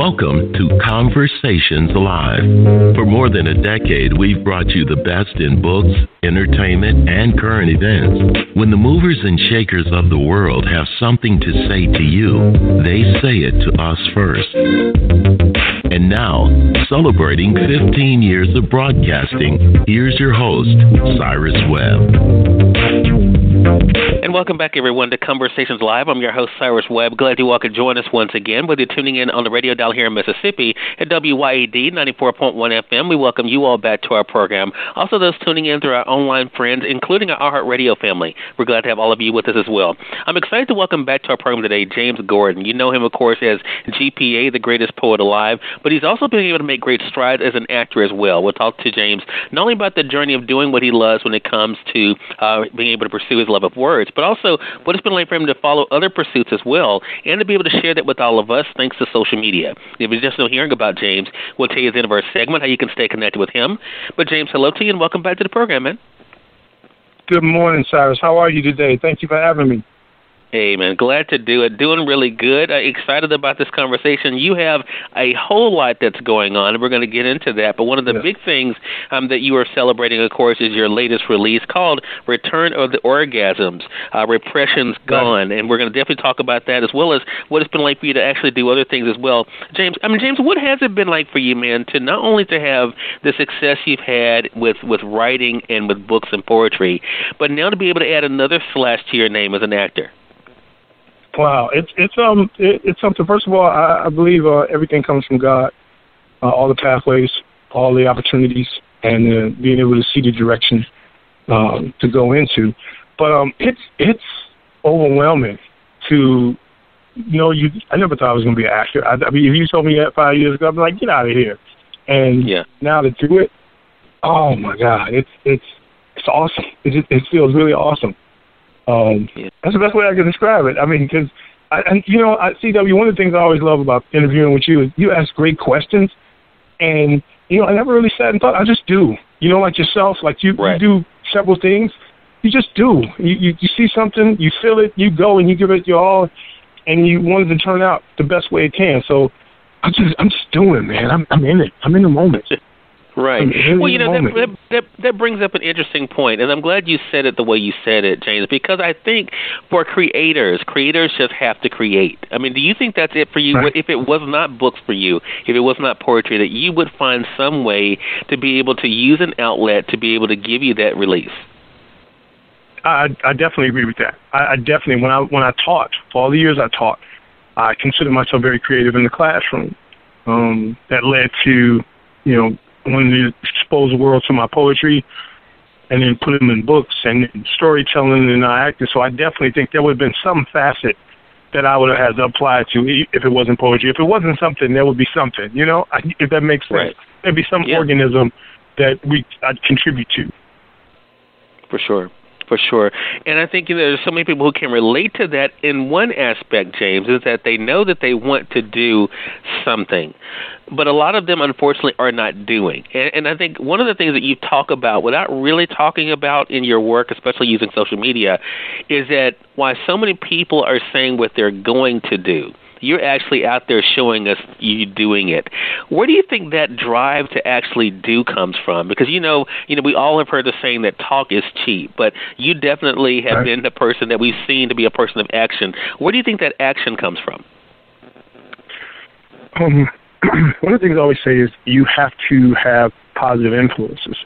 Welcome to Conversations Live. For more than a decade, we've brought you the best in books, entertainment, and current events. When the movers and shakers of the world have something to say to you, they say it to us first. And now, celebrating 15 years of broadcasting, here's your host, Cyrus Webb. And welcome back, everyone, to Conversations Live. I'm your host, Cyrus Webb. Glad you all could join us once again, whether you're tuning in on the radio dial here in Mississippi at WYAD 94.1 FM. We welcome you all back to our program. Also, those tuning in through our online friends, including our iHeartRadio family. We're glad to have all of you with us as well. I'm excited to welcome back to our program today James Gordon. You know him, of course, as GPA, the greatest poet alive, but he's also been able to make great strides as an actor as well. We'll talk to James not only about the journey of doing what he loves when it comes to being able to pursue his love of words, but also what it's been like for him to follow other pursuits as well, and to be able to share that with all of us thanks to social media. If you're just now hearing about James, we'll tell you at the end of our segment how you can stay connected with him. But James, hello to you and welcome back to the program, man. Good morning, Cyrus. How are you today? Thank you for having me. Hey, man, glad to do it. Doing really good. Excited about this conversation. You have a whole lot that's going on, and we're going to get into that. But one of the big things that you are celebrating, of course, is your latest release called Return of the Orgasms, Repression's Gone. And we're going to definitely talk about that, as well as what it's been like for you to actually do other things as well. James, what has it been like for you, man, to not only to have the success you've had with writing and with books and poetry, but now to be able to add another slash to your name as an actor? Wow, it's something. First of all, I believe everything comes from God, all the pathways, all the opportunities, and being able to see the direction to go into. But it's overwhelming to I never thought I was going to be an actor. I mean, if you told me that 5 years ago, I'd be like, get out of here. And now to do it, oh my God, it's awesome. It feels really awesome. That's the best way I can describe it. I mean, because, CW, one of the things I always love about interviewing with you is you ask great questions, and, I never really sat and thought. I just do. Like yourself, like you do several things. You just do. You see something, you feel it, you go, and you give it your all, and you want it to turn out the best way it can. So I'm just doing, man. I'm in it. I'm in the moment. Right. Well, that brings up an interesting point, and I'm glad you said it the way you said it, James, because I think for creators just have to create. I mean, do you think that's it for you? Right. If it was not books for you, if it was not poetry, that you would find some way to be able to use an outlet to be able to give you that release? I definitely agree with that. I definitely, when I taught, for all the years I taught, I considered myself very creative in the classroom. That led to, wanting to expose the world to my poetry and then put them in books and storytelling and acting. So I definitely think there would have been some facet that I would have had to apply to if it wasn't poetry. If it wasn't something, there would be something, if that makes sense. Right. There'd be some organism that I'd contribute to. For sure. For sure. And I think there's so many people who can relate to that in one aspect, James, is that they know that they want to do something. But a lot of them, unfortunately, are not doing. And I think one of the things that you talk about without really talking about in your work, especially using social media, is that why so many people are saying what they're going to do. You're actually out there showing us you doing it. Where do you think that drive to actually do comes from? Because, we all have heard the saying that talk is cheap, but you definitely have been the person that we've seen to be a person of action. Where do you think that action comes from? One of the things I always say is you have to have positive influences.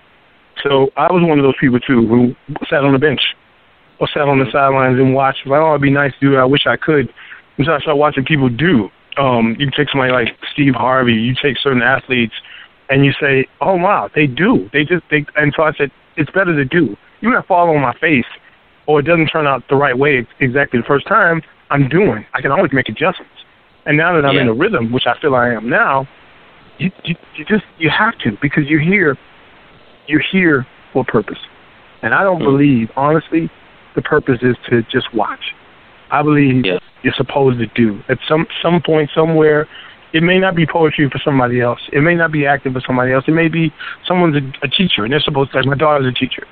So I was one of those people, too, who sat on the bench or sat on the sidelines and watched. Like, it'd be nice to do it. I wish I could. And so I started watching people do. You take somebody like Steve Harvey, you take certain athletes, and you say, oh, wow, they do. And so I said, it's better to do. You have to fall on my face, or it doesn't turn out the right way exactly the first time. I'm doing. I can always make adjustments. And now that I'm in a rhythm, which I feel I am now, you have to, because you're here for a purpose. And I don't believe, honestly, the purpose is to just watch. I believe you're supposed to do. At some point, somewhere, it may not be poetry for somebody else. It may not be acting for somebody else. It may be someone's a teacher, and they're supposed to, like my daughter's a teacher,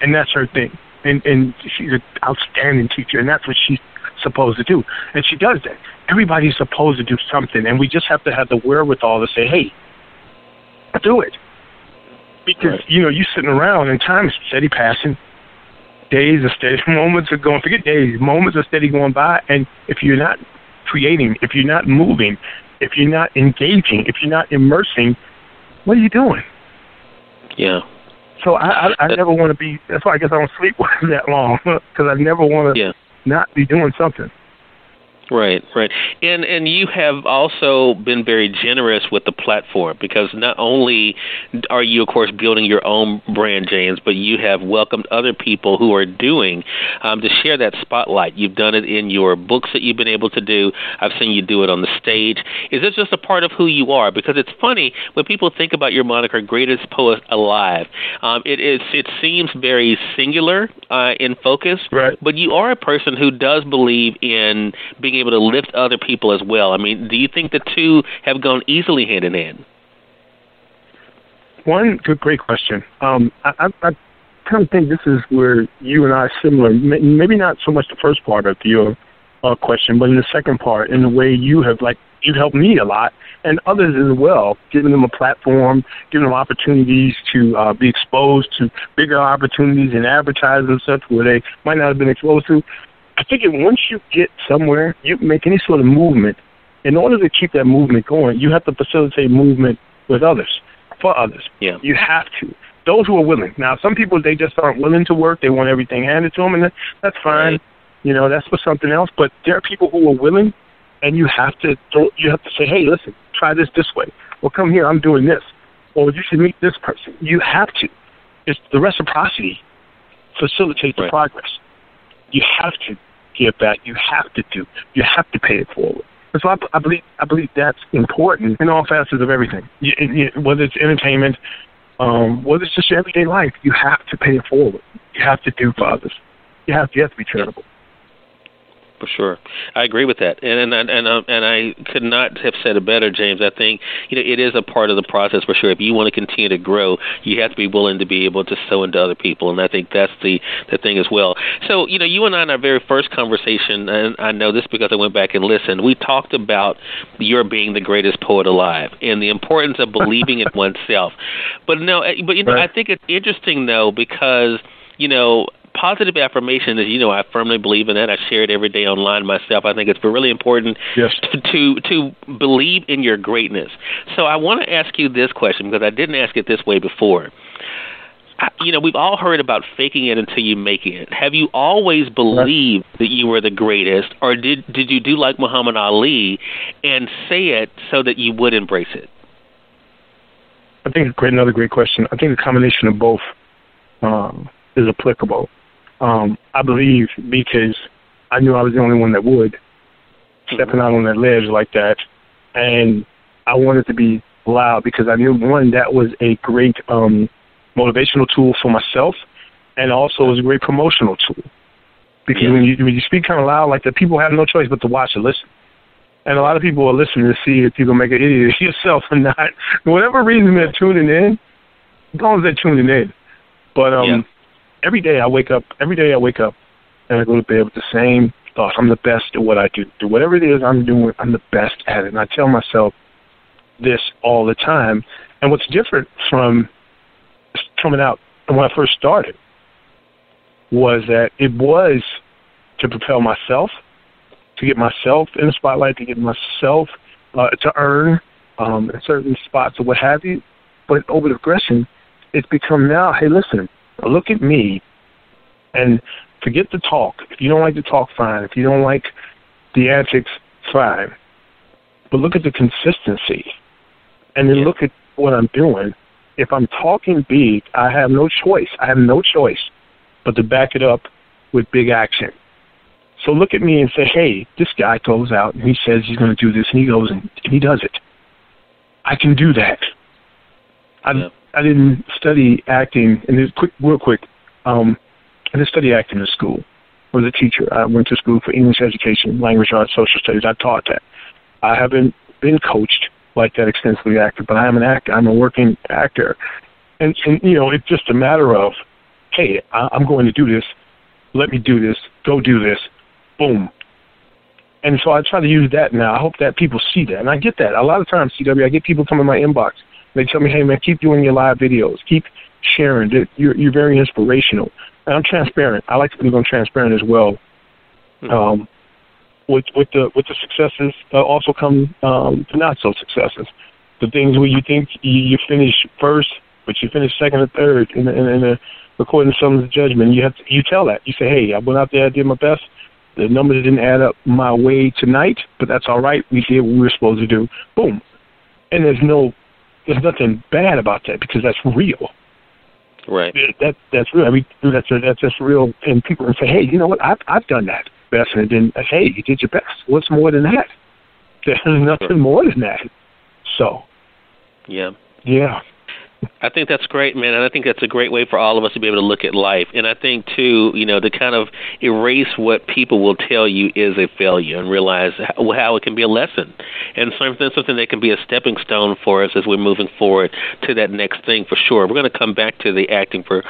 and that's her thing. And she's an outstanding teacher, and that's what she's supposed to do. And she does that. Everybody's supposed to do something, and we just have to have the wherewithal to say, hey, do it. Because, you're sitting around and time is steady passing. Days are steady, moments are going, forget days, moments are steady going by. And if you're not creating, if you're not moving, if you're not engaging, if you're not immersing, what are you doing? Yeah. So I never want to be, that's why I guess I don't sleep that long, because I never want to not be doing something. Right. And you have also been very generous with the platform, because not only are you, of course, building your own brand, James, but you have welcomed other people who are doing to share that spotlight. You've done it in your books that you've been able to do. I've seen you do it on the stage. Is this just a part of who you are? Because it's funny, when people think about your moniker, Greatest Poet Alive, it seems very singular in focus, right. But you are a person who does believe in being able to lift other people as well. I mean, do you think the two have gone easily hand in hand? One great question. I kind of think this is where you and I are similar. Maybe not so much the first part of your question, but in the second part, in the way you've helped me a lot, and others as well, giving them a platform, giving them opportunities to be exposed to bigger opportunities in advertising and such where they might not have been exposed to. I think once you get somewhere, you make any sort of movement. In order to keep that movement going, you have to facilitate movement with others, for others. Yeah. You have to. Those who are willing. Now, some people, they just aren't willing to work. They want everything handed to them, and that's fine. Right. That's for something else. But there are people who are willing, and you have to say, hey, listen, try this way. Well, come here, I'm doing this. Or you should meet this person. You have to. It's the reciprocity facilitates the progress. You have to give back. You have to do. You have to pay it forward. So I believe that's important in all facets of everything. Whether it's entertainment, whether it's just your everyday life, you have to pay it forward. You have to do for others. You have to be charitable. For sure, I agree with that, and I could not have said it better, James. I think it is a part of the process for sure. If you want to continue to grow, you have to be willing to be able to sow into other people, and I think that's the thing as well. So you and I in our very first conversation, and I know this because I went back and listened. We talked about your being the greatest poet alive and the importance of believing in oneself. But right. I think it's interesting though because positive affirmation is, I firmly believe in that. I share it every day online myself. I think it's really important to believe in your greatness. So I want to ask you this question because I didn't ask it this way before. We've all heard about faking it until you make it. Have you always believed that you were the greatest, or did you do like Muhammad Ali and say it so that you would embrace it? I think another great question. I think a combination of both is applicable. I believe because I knew I was the only one that would, stepping out on that ledge like that, and I wanted to be loud because I knew, one, that was a great motivational tool for myself, and also was a great promotional tool. Because when you speak kind of loud like that, people have no choice but to watch and listen. And a lot of people are listening to see if you can make an idiot of yourself or not. For whatever reason they're tuning in, as long as they're tuning in. But every day I wake up and I go to bed with the same thought. I'm the best at what I do. Whatever it is I'm doing, I'm the best at it. And I tell myself this all the time. And what's different from coming out when I first started was that it was to propel myself, to get myself in the spotlight, to get myself to earn in certain spots or what have you. But over the progression, it's become now, hey, listen, look at me and forget the talk. If you don't like the talk, fine. If you don't like the antics, fine. But look at the consistency. And then look at what I'm doing. If I'm talking big, I have no choice. But to back it up with big action. So look at me and say, hey, this guy goes out and he says he's going to do this, and he goes and he does it. I can do that. I didn't study acting, and real quick, I didn't study acting in school. I was a teacher. I went to school for English education, language arts, social studies. I taught that. I haven't been coached like that extensively actor, but I am an actor. I'm a working actor. And it's just a matter of, hey, I'm going to do this. Let me do this. Go do this. Boom. And so I try to use that now. I hope that people see that. And I get that. A lot of times, CW, I get people come in my inbox. They tell me, hey, man, keep doing your live videos. Keep sharing. You're very inspirational. And I'm transparent. I like to believe I'm transparent as well. Mm-hmm. With the successes also come the not so successes. The things where you think you finish first, but you finish second or third in the recording someone's judgment. You tell that. You say, hey, I went out there, I did my best. The numbers didn't add up my way tonight, but that's all right. We did what we were supposed to do. Boom. And there's nothing bad about that because that's real. Right. That's real. I mean, that's real. And people can say, hey, you know what? I've done that best, and then hey, you did your best. What's more than that? There's nothing more than that. So. Yeah. Yeah. I think that's great, man, and I think that's a great way for all of us to be able to look at life. And I think, too, to kind of erase what people will tell you is a failure and realize how it can be a lesson and something that can be a stepping stone for us as we're moving forward to that next thing for sure. We're going to come back to the acting for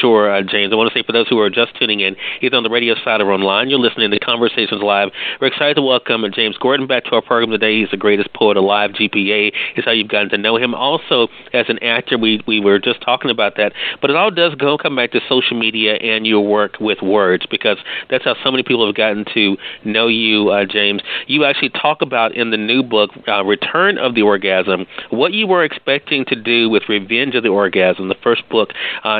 sure, James. I want to say for those who are just tuning in, either on the radio side or online, you're listening to Conversations Live. We're excited to welcome James Gordon back to our program today. He's the greatest poet alive. GPA is how you've gotten to know him. Also, as an actor, we were just talking about that, but it all does come back to social media and your work with words, because that's how so many people have gotten to know you, James. You actually talk about in the new book, Return of the Orgasm, what you were expecting to do with Revenge of the Orgasm, the first book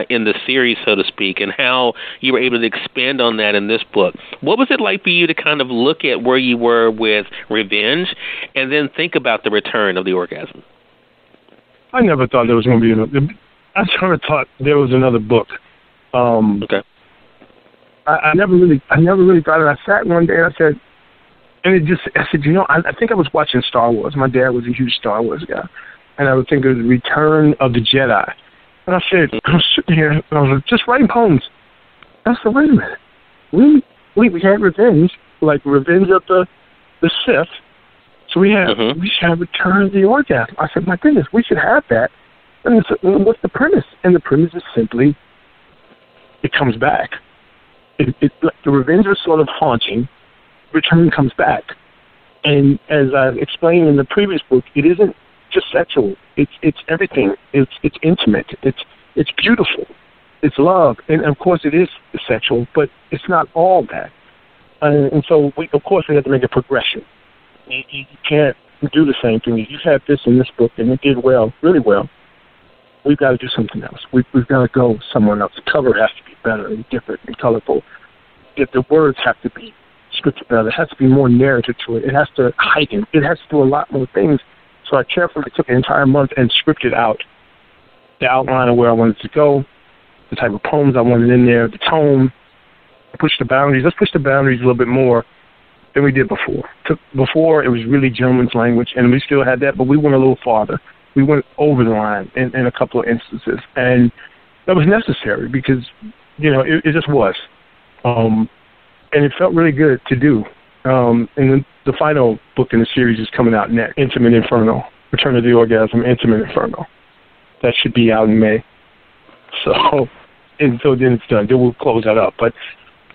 in the series, so to speak, and how you were able to expand on that in this book. What was it like for you to kind of look at where you were with Revenge and then think about the Return of the Orgasm? I never thought there was going to be another. I never thought there was another book. Okay. I never really thought it. I sat one day and I said, I said, I think I was watching Star Wars. My dad was a huge Star Wars guy, and I would think of the Return of the Jedi. And I said, I was sitting here and I was just writing poems. I said, wait a minute, we had Revenge, like Revenge of the Sith. So we should have Return of the Orgasm. I said, my goodness, we should have that. And what's the premise? And the premise is simply, it comes back. The revenge is sort of haunting. Return comes back. And as I explained in the previous book, it isn't just sexual. It's everything. It's intimate. It's beautiful. It's love. And of course it is sexual, but it's not all that. And so we have to make a progression. You can't do the same thing. You had this in this book, and it did well, really well. We've got to do something else. We've got to go somewhere else. The cover has to be better and different and colorful. The words have to be scripted better. There has to be more narrative to it. It has to heighten. It has to do a lot more things. So I carefully took an entire month and scripted out the outline of where I wanted to go, the type of poems I wanted in there, the tone, push the boundaries. Let's push the boundaries a little bit more than we did before. Before, it was really gentleman's language, and we still had that, but we went a little farther. We went over the line in a couple of instances, and that was necessary because, it just was. And it felt really good to do. And then the final book in the series is coming out next, Intimate Inferno, Return of the Orgasm, Intimate Inferno. That should be out in May. So then it's done. Then we'll close that up. But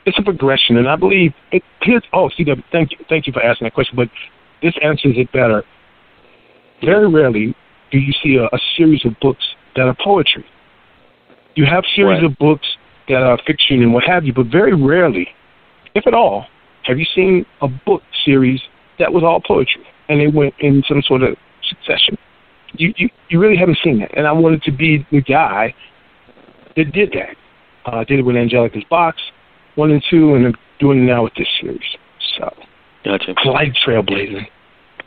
it's a progression, and I believe CW, thank you for asking that question, but this answers it better. Very rarely do you see a series of books that are poetry. You have series of books that are fiction and what have you, but very rarely, if at all, have you seen a book series that was all poetry and they went in some sort of succession. You really haven't seen that, and I wanted to be the guy that did that. I did it with Angelica's Box 1 and 2, and I'm doing it now with this series. So, gotcha. I like trailblazing.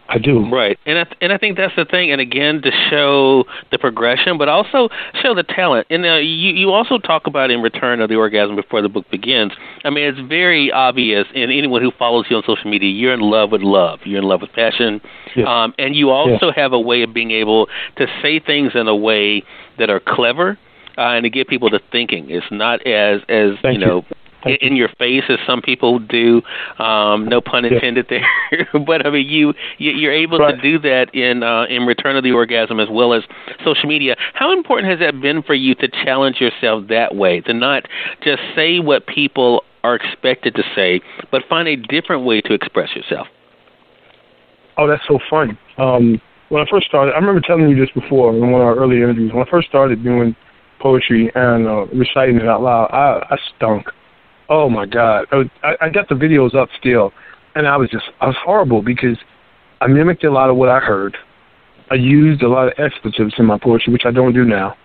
I do. Right. And I think that's the thing. And again, to show the progression, but also show the talent. And you also talk about in Return of the Orgasm before the book begins. I mean, it's very obvious, and anyone who follows you on social media, you're in love with love. You're in love with passion. Yes. And you also have a way of being able to say things in a way that are clever and to get people to thinking. It's not as Thank you. In your face, as some people do, no pun intended there. But I mean, you're able to do that in Return of the Orgasm as well as social media. How important has that been for you to challenge yourself that way, to not just say what people are expected to say, but find a different way to express yourself? Oh, that's so fun. When I first started, I remember telling you this before in one of our earlier interviews. When I first started doing poetry and reciting it out loud, I stunk. Oh my God! I got the videos up still, and I was horrible because I mimicked a lot of what I heard. I used a lot of expletives in my poetry, which I don't do now.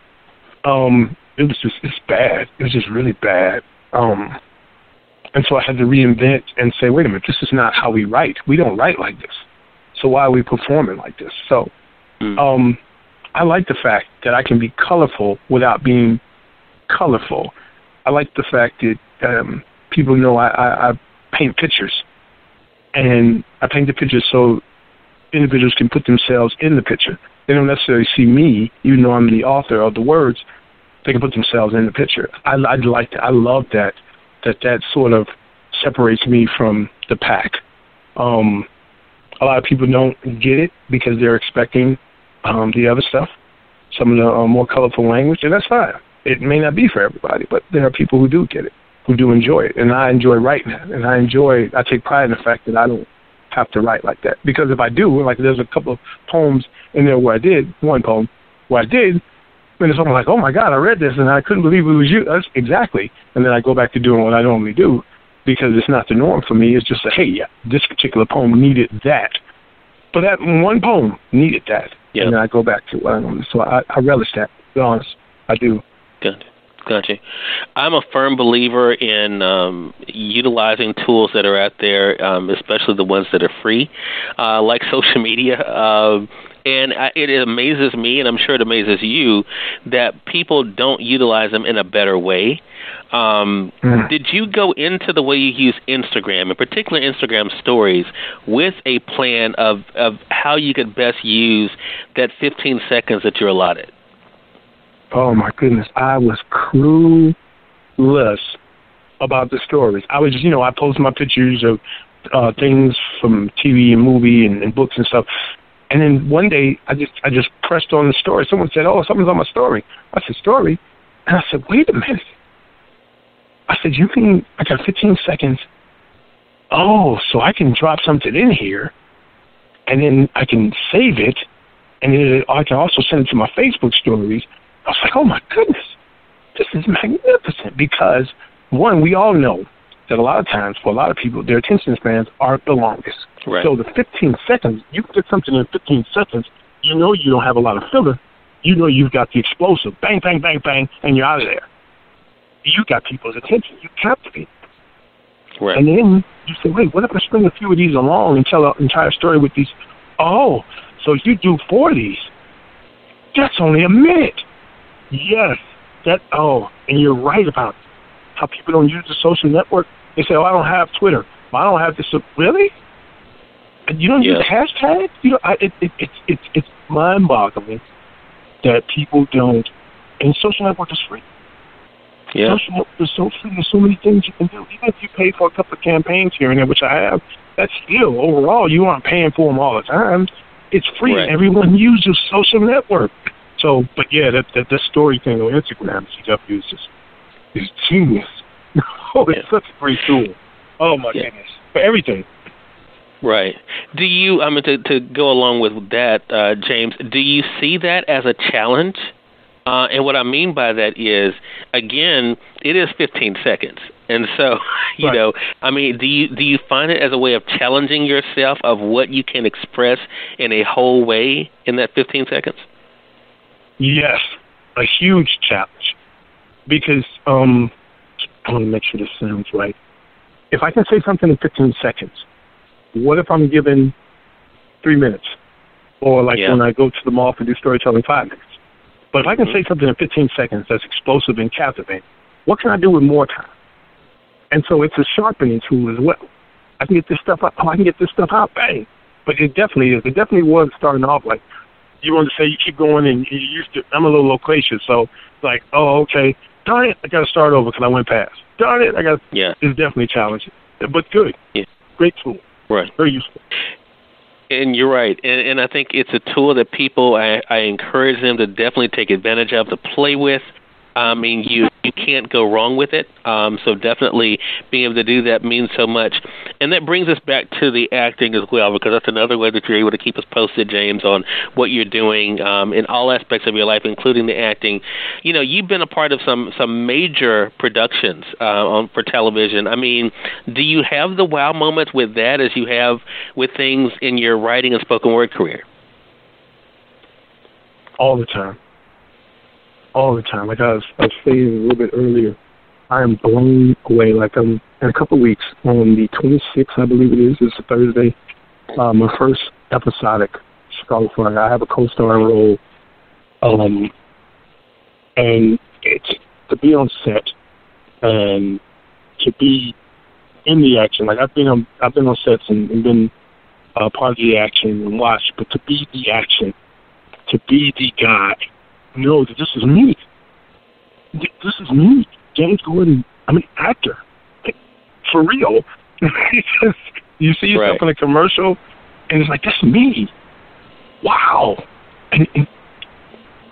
It's bad. It was just really bad. And so I had to reinvent and say, wait a minute, this is not how we write. We don't write like this. So why are we performing like this? So I like the fact that I can be colorful without being colorful. I like the fact that people know I paint pictures. And I paint the pictures so individuals can put themselves in the picture. They don't necessarily see me, even though I'm the author of the words. They can put themselves in the picture. I like that. I love that sort of separates me from the pack. A lot of people don't get it because they're expecting the other stuff, some of the more colorful language, and that's fine. It may not be for everybody, but there are people who do get it, who do enjoy it, and I enjoy writing that, and I take pride in the fact that I don't have to write like that, because if I do, like there's a couple of poems in there where I did, one poem where I did, and someone like, oh my God, I read this and I couldn't believe it was you. That's exactly. And then I go back to doing what I normally do because it's not the norm for me. It's just hey, yeah, this particular poem needed that. But that one poem needed that. Yep. And then I go back to what I normally. So I relish that, to be honest. I do. Good. Gotcha. I'm a firm believer in utilizing tools that are out there, especially the ones that are free, like social media. And it amazes me, and I'm sure it amazes you, that people don't utilize them in a better way. Did you go into the way you use Instagram, in particular Instagram stories, with a plan of how you could best use that 15 seconds that you're allotted? Oh, my goodness. I was clueless about the stories. I was, I post my pictures of things from TV and movie and books and stuff. And then one day, I just pressed on the story. Someone said, oh, something's on my story. I said, story? And I said, wait a minute. I said, you mean I got 15 seconds? Oh, so I can drop something in here, and then I can save it, and then I can also send it to my Facebook stories. I was like, oh, my goodness, this is magnificent because, one, we all know that a lot of times, for a lot of people, their attention spans aren't the longest. Right. So the 15 seconds, you can get something in 15 seconds, you know you don't have a lot of filler. You know you've got the explosive, bang, bang, bang, bang, and you're out of there. You got people's attention. You captivate. Right. And then you say, wait, what if I string a few of these along and tell an entire story with these? Oh, so you do 4 of these. That's only a minute. Yes. And you're right about how people don't use the social network. They say, oh, I don't have Twitter. Well, I don't have this. Really? And you don't use hashtags? It's mind-boggling that people don't. And social network is free. Yeah. Social network is so free. There's so many things you can do. Even if you pay for a couple of campaigns here and there, which I have, that's still, overall, you aren't paying for them all the time. It's free. Right. Everyone uses social network. So, but yeah, that story thing on Instagram, CW, is genius. It's such a great tool. Oh, my goodness. For everything. Right. Do you, to go along with that, James, do you see that as a challenge? And what I mean by that is, again, it is 15 seconds. And so, you know, do you find it as a way of challenging yourself of what you can express in a whole way in that 15 seconds? Yes, a huge challenge. Because I want to make sure this sounds right. If I can say something in 15 seconds, what if I'm given 3 minutes? Or when I go to the mall to do storytelling, 5 minutes. But if I can say something in 15 seconds that's explosive and captivating, what can I do with more time? And so it's a sharpening tool as well. I can get this stuff out. I can get this stuff out, bang. But it definitely is. It definitely was starting off like, you want to say you keep going and you used to, I'm a little loquacious, so it's like, oh, okay, darn it, I got to start over because I went past. Darn it, it's definitely challenging. But good. Yeah. Great tool. Right. Very useful. And you're right. And I think it's a tool that people, I encourage them to definitely take advantage of, to play with. You you can't go wrong with it. So definitely being able to do that means so much. And that brings us back to the acting as well, because that's another way that you're able to keep us posted, James, on what you're doing in all aspects of your life, including the acting. You know, you've been a part of some major productions for television. I mean, do you have the wow moments with that as you have with things in your writing and spoken word career? All the time. All the time. Like I was saying a little bit earlier, I am blown away. Like in a couple of weeks, on the 26th, I believe it is, it's a Thursday, my first episodic Chicago Fire. I have a co-starring role, and it's to be on set and to be in the action. Like I've been on sets and been part of the action and watched, but to be the action, to be the guy, know that this is me. This is me, James Gordon. I'm an actor, like, for real. You see yourself in a commercial, and it's like, this is me. Wow. And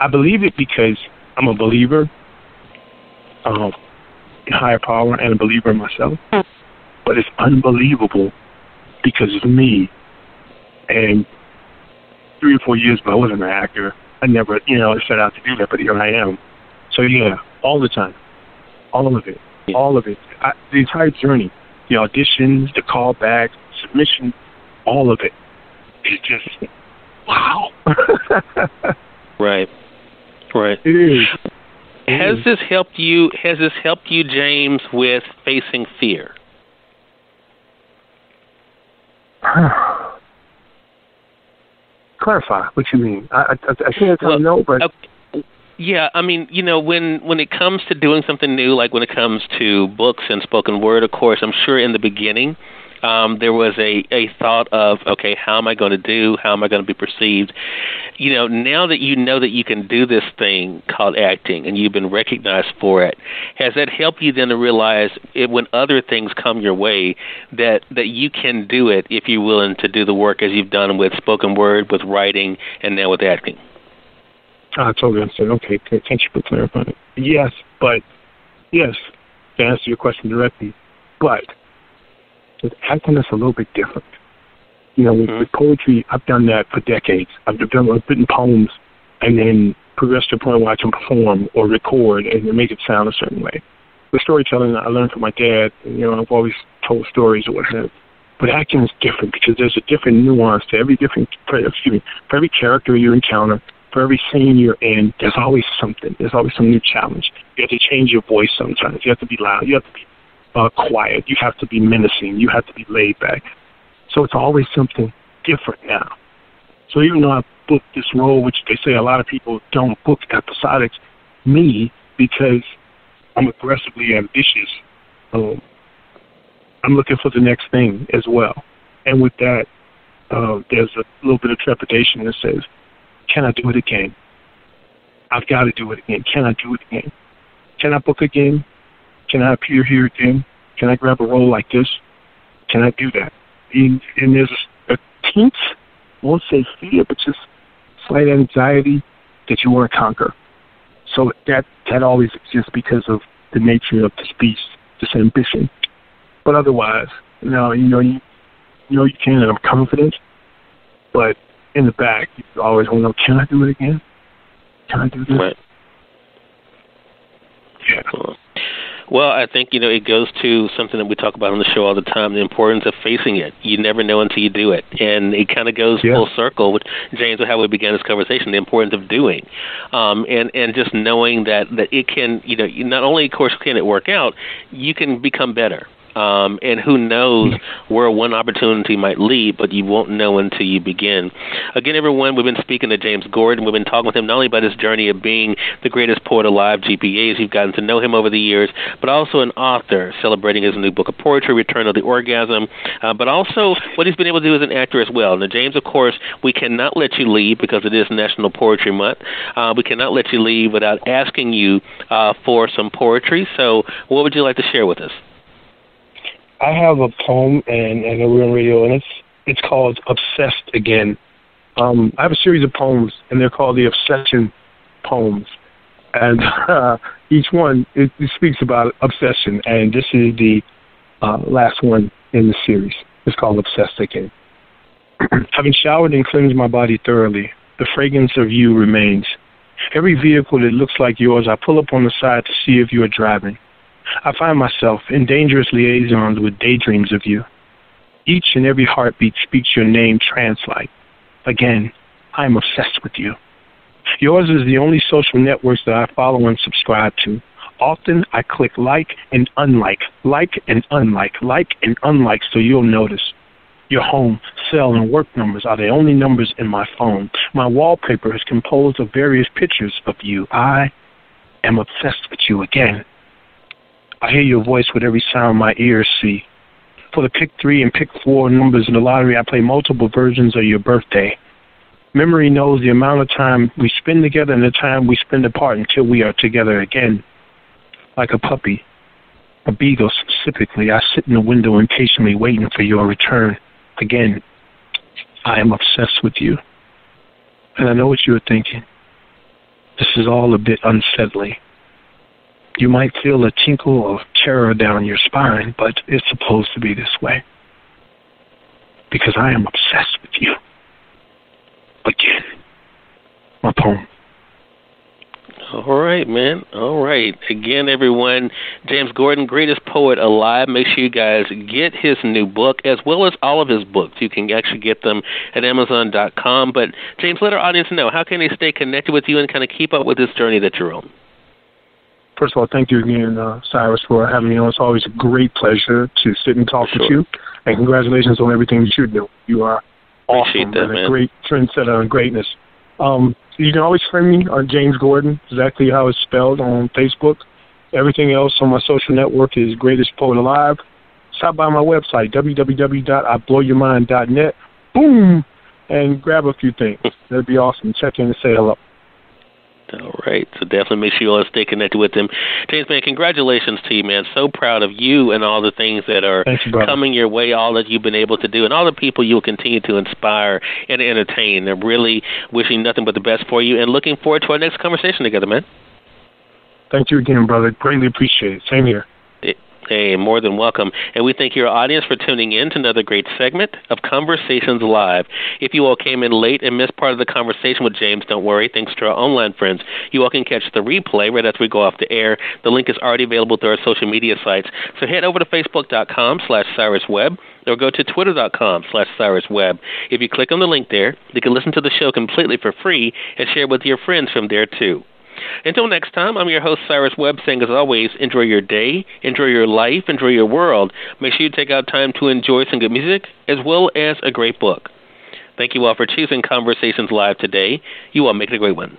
I believe it because I'm a believer in higher power and a believer in myself. But it's unbelievable because it's me. And 3 or 4 years ago, I wasn't an actor. I never, set out to do that, but here I am. So, yeah, all the time. All of it. All of it. The entire journey. The auditions, the callbacks, submission, all of it. It's just, wow. Right. It is. Has this helped you, James, with facing fear? Clarify what you mean. I can't tell no, but yeah, I mean, when it comes to doing something new, like when it comes to books and spoken word, of course, I'm sure in the beginning there was a thought of, okay, how am I going to do? How am I going to be perceived? Now that you know that you can do this thing called acting and you've been recognized for it, has that helped you then to realize when other things come your way that you can do it if you're willing to do the work as you've done with spoken word, with writing, and now with acting? I totally understand. Okay, thank you for clarifying. Yes, to answer your question directly, but with acting, it's a little bit different. With poetry, I've done that for decades. I've written poems and then progressed to the point where I can perform or record and make it sound a certain way. With storytelling, I learned from my dad. I've always told stories or whatever. But acting is different because there's a different nuance to for every character you encounter, for every scene you're in, there's always something. There's always some new challenge. You have to change your voice sometimes. You have to be loud. You have to be quiet. You have to be menacing. You have to be laid back. So it's always something different now. So even though I booked this role, which they say a lot of people don't book episodics, me, because I'm aggressively ambitious, I'm looking for the next thing as well. And with that, there's a little bit of trepidation that says, can I do it again? I've got to do it again. Can I do it again? Can I book again? Can I appear here again? Can I grab a role like this? Can I do that? And there's a tint, I won't say fear, but just slight anxiety that you want to conquer. So that always exists because of the nature of this beast, this ambition. But otherwise, you can, and I'm confident, but in the back, you always want to know, can I do it again? Can I do this? Right. Yeah. Well, I think, it goes to something that we talk about on the show all the time, the importance of facing it. You never know until you do it. And it kind of goes full circle with, James, with how we began this conversation, the importance of doing. And just knowing that it can, not only, of course, can it work out, you can become better. And who knows where one opportunity might lead, but you won't know until you begin. Again, everyone, we've been speaking to James Gordon. We've been talking with him not only about his journey of being the greatest poet alive, GPAs, you've gotten to know him over the years, but also an author celebrating his new book of poetry, Return of the Orgasm, but also what he's been able to do as an actor as well. Now, James, of course, we cannot let you leave because it is National Poetry Month. We cannot let you leave without asking you for some poetry. So what would you like to share with us? I have a poem, and I know we're on radio, and it's called Obsessed Again. I have a series of poems, and they're called the Obsession Poems. And each one, it speaks about obsession. And this is the last one in the series. It's called Obsessed Again. Having showered and cleansed my body thoroughly, the fragrance of you remains. Every vehicle that looks like yours, I pull up on the side to see if you are driving. I find myself in dangerous liaisons with daydreams of you. Each and every heartbeat speaks your name trance-like. Again, I am obsessed with you. Yours is the only social networks that I follow and subscribe to. Often I click like and unlike, like and unlike, like and unlike, so you'll notice. Your home, cell, and work numbers are the only numbers in my phone. My wallpaper is composed of various pictures of you. I am obsessed with you again. I hear your voice with every sound my ears see. For the pick 3 and pick 4 numbers in the lottery, I play multiple versions of your birthday. Memory knows the amount of time we spend together and the time we spend apart until we are together again. Like a puppy, a beagle specifically, I sit in the window impatiently waiting for your return. Again, I am obsessed with you. And I know what you are thinking. This is all a bit unsettling. You might feel a tinkle of terror down your spine, but it's supposed to be this way. Because I am obsessed with you. Again. My poem. All right, man. All right. Again, everyone, James Gordon, greatest poet alive. Make sure you guys get his new book as well as all of his books. You can actually get them at Amazon.com. But, James, let our audience know, how can they stay connected with you and kind of keep up with this journey that you're on? First of all, thank you again, Cyrus, for having me on. It's always a great pleasure to sit and talk with you. And congratulations on everything that you do. You are awesome and a great trendsetter and greatness. You can always find me on James Gordon, exactly how it's spelled, on Facebook. Everything else on my social network is Greatest Poet Alive. Stop by my website, www.iblowyourmind.net. Boom! And grab a few things. That'd be awesome. Check in and say hello. All right. So definitely make sure you all stay connected with him. James, man, congratulations to you, man. So proud of you and all the things that are coming your way, all that you've been able to do, and all the people you'll continue to inspire and entertain. I'm really wishing nothing but the best for you and looking forward to our next conversation together, man. Thank you again, brother. Greatly appreciate it. Same here. Hey, more than welcome. And we thank your audience for tuning in to another great segment of Conversations Live. If you all came in late and missed part of the conversation with James, don't worry. Thanks to our online friends, you all can catch the replay right after we go off the air. The link is already available through our social media sites. So head over to Facebook.com/CyrusWebb or go to Twitter.com/CyrusWebb. If you click on the link there, you can listen to the show completely for free and share with your friends from there, too. Until next time, I'm your host, Cyrus Webb, saying, as always, enjoy your day, enjoy your life, enjoy your world. Make sure you take out time to enjoy some good music as well as a great book. Thank you all for choosing Conversations Live today. You all make it a great one.